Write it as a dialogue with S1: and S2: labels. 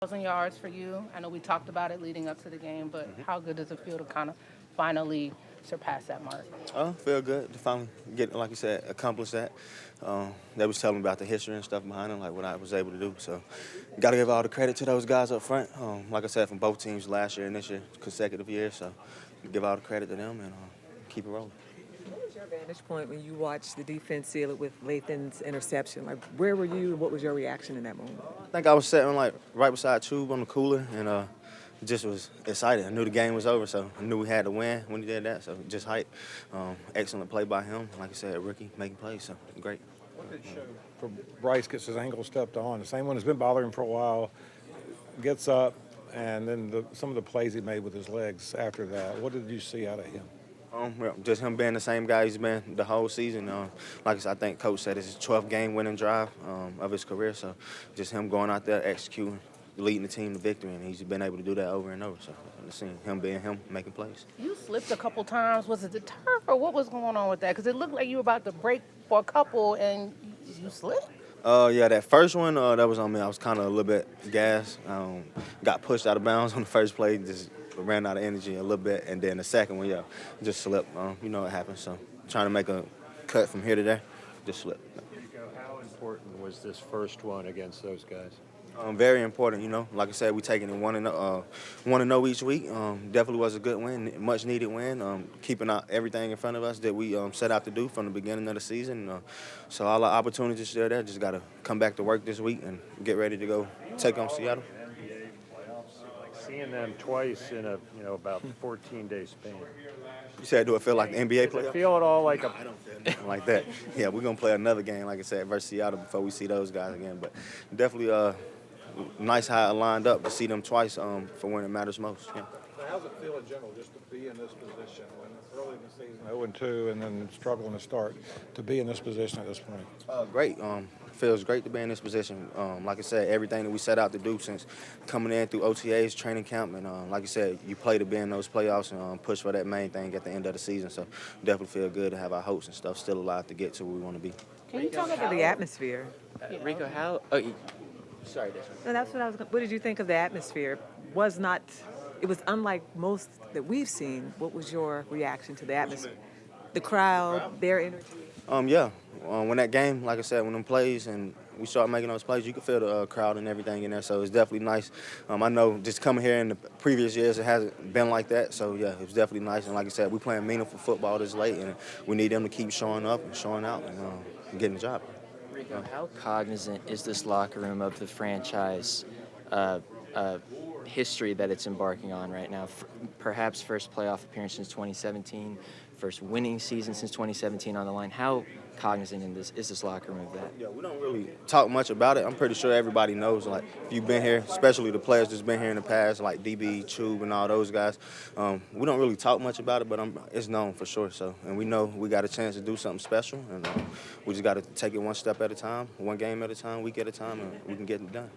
S1: 1,000 yards for you. I know we talked about it leading up to the game, but how good does it feel to kind of finally surpass that mark?
S2: Feel good to finally get, like you said, accomplish that. They was telling me about the history and stuff behind them, like what I was able to do. So, got to give all the credit to those guys up front. Like I said, from both teams last year and this year, consecutive years. So, give all the credit to them and keep it rolling.
S3: What was your vantage point when you watched the defense seal it with Lathan's interception? Like, where were you and what was your reaction in that moment?
S2: I think I was sitting like right beside Tube on the cooler and just was excited. I knew the game was over, so I knew we had to win when he did that. So just hype. Excellent play by him. Like I said, rookie making plays, so great.
S4: What did it show for Bryce gets his ankle stepped on? The same one has been bothering him for a while. Gets up, and then some of the plays he made with his legs after that. What did you see out of him?
S2: Well, just him being the same guy he's been the whole season. Like I said, I think Coach said it's his 12th game winning drive of his career. So just him going out there, executing, leading the team to victory, and he's been able to do that over and over. So seeing him being him, making plays.
S1: You slipped a couple times. Was it the turf or what was going on with that? Because it looked like you were about to break for a couple and you slipped.
S2: Yeah, that first one, that was on me. I was kind of a little bit gassed. Got pushed out of bounds on the first play, just ran out of energy a little bit. And then the second one, yeah, just slipped. You know what happens. So trying to make a cut from here to there, just slipped.
S5: Rico, how important was this first one against those guys?
S2: Very important, you know. Like I said, we taking it 1-0 each week. Definitely was a good win, much needed win. Keeping out everything in front of us that we set out to do from the beginning of the season. So all our opportunities still there. Just got to come back to work this week and get ready to go take on Seattle.
S5: NBA playoffs, like seeing them twice in a about 14-day span.
S2: You said, do it feel like the NBA
S5: Does
S2: playoffs?
S5: it feel at all like a?
S2: I don't feel nothing like that. Yeah, we're gonna play another game, like I said, versus Seattle before we see those guys again. But definitely nice how it lined up to see them twice for when it matters most. Yeah.
S4: So how's it feel in general just to be in this position when early in the season 0-2 and then struggling to start to be in this position at this point?
S2: Great. Feels great to be in this position. Like I said, everything that we set out to do since coming in through OTAs, training camp, and like I said, you play to be in those playoffs and push for that main thing at the end of the season. So definitely feel good to have our hopes and stuff still alive to get to where we want to be.
S3: Can you talk about the atmosphere?
S6: Rico, how? Sorry, Desmond.
S3: No, that's what I was. What did you think of the atmosphere? It was unlike most that we've seen. What was your reaction to the atmosphere? The crowd, their energy.
S2: When that game, like I said, when them plays and we start making those plays, you can feel the crowd and everything in there. So it's definitely nice. I know just coming here in the previous years, it hasn't been like that. So yeah, it was definitely nice. And like I said, we're playing meaningful football this late, and we need them to keep showing up and showing out and getting the job.
S6: Rico, how cognizant is this locker room of the franchise history that it's embarking on right now? Perhaps first playoff appearance since 2017, first winning season since 2017 on the line. How cognizant is this locker room of that?
S2: Yeah, we don't really talk much about it. I'm pretty sure everybody knows, like, if you've been here, especially the players that's been here in the past, like DB, Chube, and all those guys, we don't really talk much about it, but it's known for sure. So, and we know we got a chance to do something special, and we just got to take it one step at a time, one game at a time, week at a time, and we can get it done.